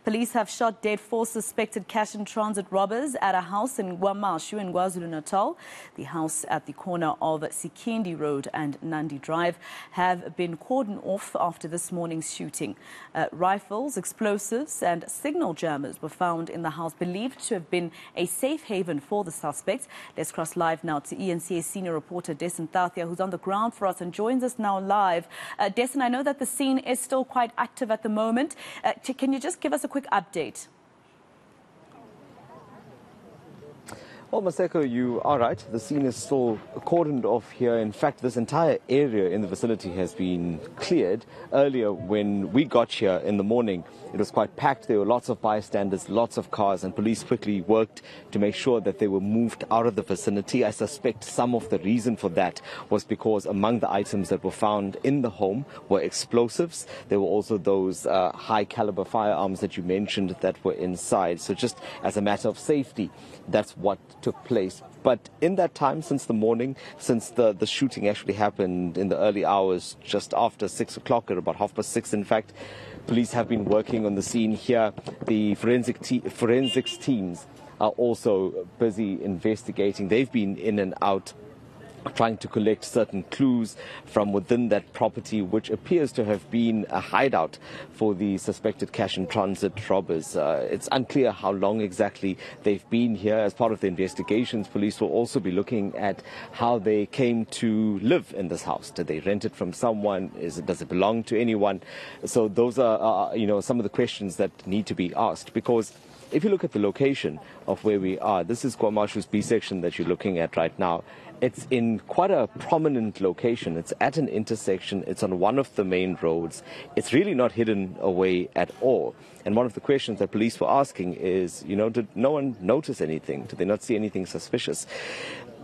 Police have shot dead 4 suspected cash and transit robbers at a house in KwaMashu in KwaZulu-Natal. The house at the corner of Sikindi Road and Nandi Drive have been cordoned off after this morning's shooting. Rifles, explosives and signal jammers were found in the house, believed to have been a safe haven for the suspects. Let's cross live now to eNCA senior reporter Dasen Thathiah, who's on the ground for us and joins us now live. Dasen, I know that the scene is still quite active at the moment. Can you just give us a quick update? Well, Maseko, you are right. The scene is still cordoned off here. In fact, this entire area in the vicinity has been cleared. Earlier, when we got here in the morning, it was quite packed. There were lots of bystanders, lots of cars, and police quickly worked to make sure that they were moved out of the vicinity. I suspect some of the reason for that was because among the items that were found in the home were explosives. There were also those high-caliber firearms that you mentioned that were inside. So just as a matter of safety, that's what took place. But in that time, since the morning, since the shooting actually happened in the early hours, just after 6 o'clock, or about 6:30 in fact, police have been working on the scene here. The forensics teams are also busy investigating. They've been in and out trying to collect certain clues from within that property, which appears to have been a hideout for the suspected cash and transit robbers. It's unclear how long exactly they've been here. As part of the investigations, police will also be looking at how they came to live in this house. Did they rent it from someone? Does it belong to anyone? So those are, some of the questions that need to be asked, because if you look at the location of where we are, this is KwaMashu's B section that you're looking at right now. It's in quite a prominent location. It's at an intersection. It's on one of the main roads. It's really not hidden away at all. And one of the questions that police were asking is, did no one notice anything? Did they not see anything suspicious?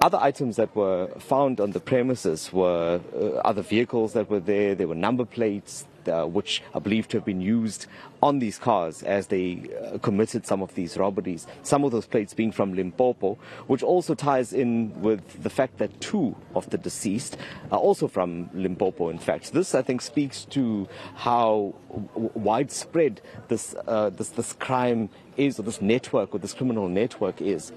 Other items that were found on the premises were other vehicles that were there. There were number plates, which are believed to have been used on these cars as they committed some of these robberies. Some of those plates being from Limpopo, which also ties in with the fact that 2 of the deceased are also from Limpopo, in fact. This, I think, speaks to how widespread this crime is, or this network, or this criminal network is,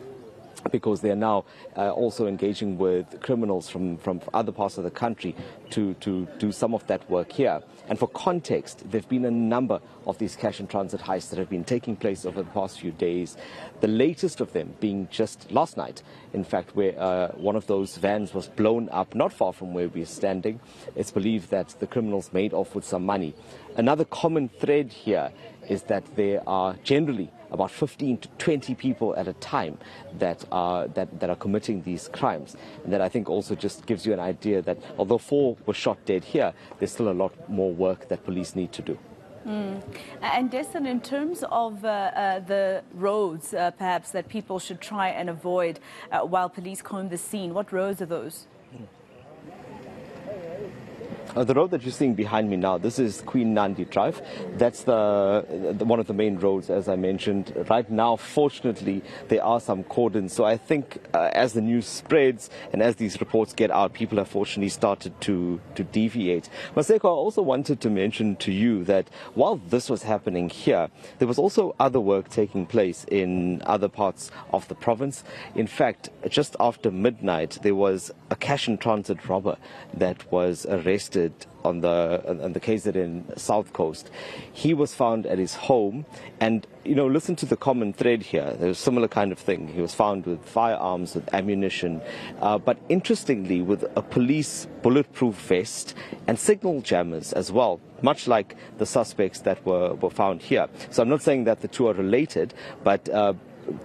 because they are now also engaging with criminals from other parts of the country to do some of that work here. And for context, there have been a number of these cash and transit heists that have been taking place over the past few days. The latest of them being just last night, in fact, where one of those vans was blown up not far from where we're standing. It's believed that the criminals made off with some money. Another common thread here is that there are generally about 15 to 20 people at a time that are committing these crimes. And that, I think, also just gives you an idea that although 4 were shot dead here, there's still a lot more work that police need to do. And Dasen, in terms of the roads, perhaps, that people should try and avoid while police comb the scene, what roads are those? The road that you're seeing behind me now, this is Queen Nandi Drive. That's one of the main roads, as I mentioned. Right now, fortunately, there are some cordons. So I think as the news spreads and as these reports get out, people have fortunately started to deviate. Maseko, I also wanted to mention to you that while this was happening here, there was also other work taking place in other parts of the province. In fact, just after midnight, there was a cash and transit robber that was arrested on the KZN South Coast. He was found at his home, and listen to the common thread here. There's a similar kind of thing. He was found with firearms, with ammunition, but interestingly with a police bulletproof vest and signal jammers as well, much like the suspects that were found here. So I'm not saying that the two are related, but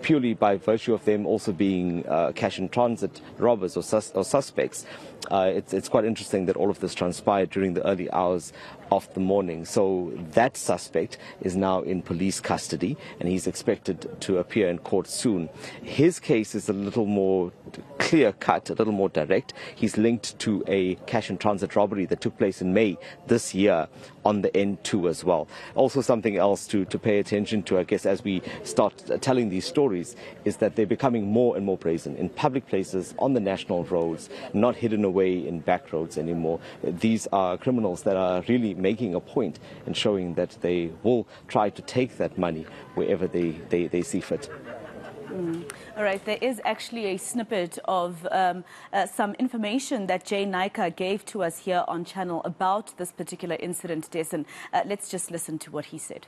purely by virtue of them also being cash and transit robbers or suspects, it's quite interesting that all of this transpired during the early hours of the morning. So that suspect is now in police custody, and he's expected to appear in court soon. His case is a little more clear-cut, a little more direct. He's linked to a cash and transit robbery that took place in May this year on the N2 as well. Also something else to pay attention to, I guess, as we start telling these stories, is that they're becoming more and more brazen in public places, on the national roads, not hidden away in back roads anymore. These are criminals that are really making a point and showing that they will try to take that money wherever they see fit. All right, there is actually a snippet of some information that eNCA gave to us here on Channel about this particular incident, Dasen. Let's just listen to what he said.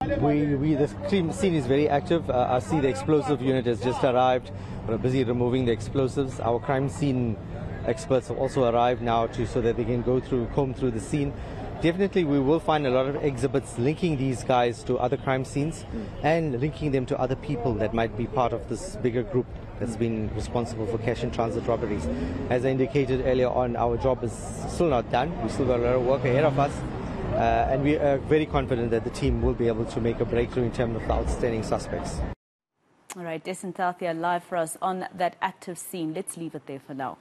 The crime scene is very active. I see the explosive unit has just arrived. We're busy removing the explosives. Our crime scene experts have also arrived now so that they can comb through the scene. Definitely we will find a lot of exhibits linking these guys to other crime scenes and linking them to other people that might be part of this bigger group that's been responsible for cash in transit robberies. As I indicated earlier on, our job is still not done. We still got a lot of work ahead of us, and we are very confident that the team will be able to make a breakthrough in terms of the outstanding suspects. All right, Dasen Thathiah live for us on that active scene. Let's leave it there for now.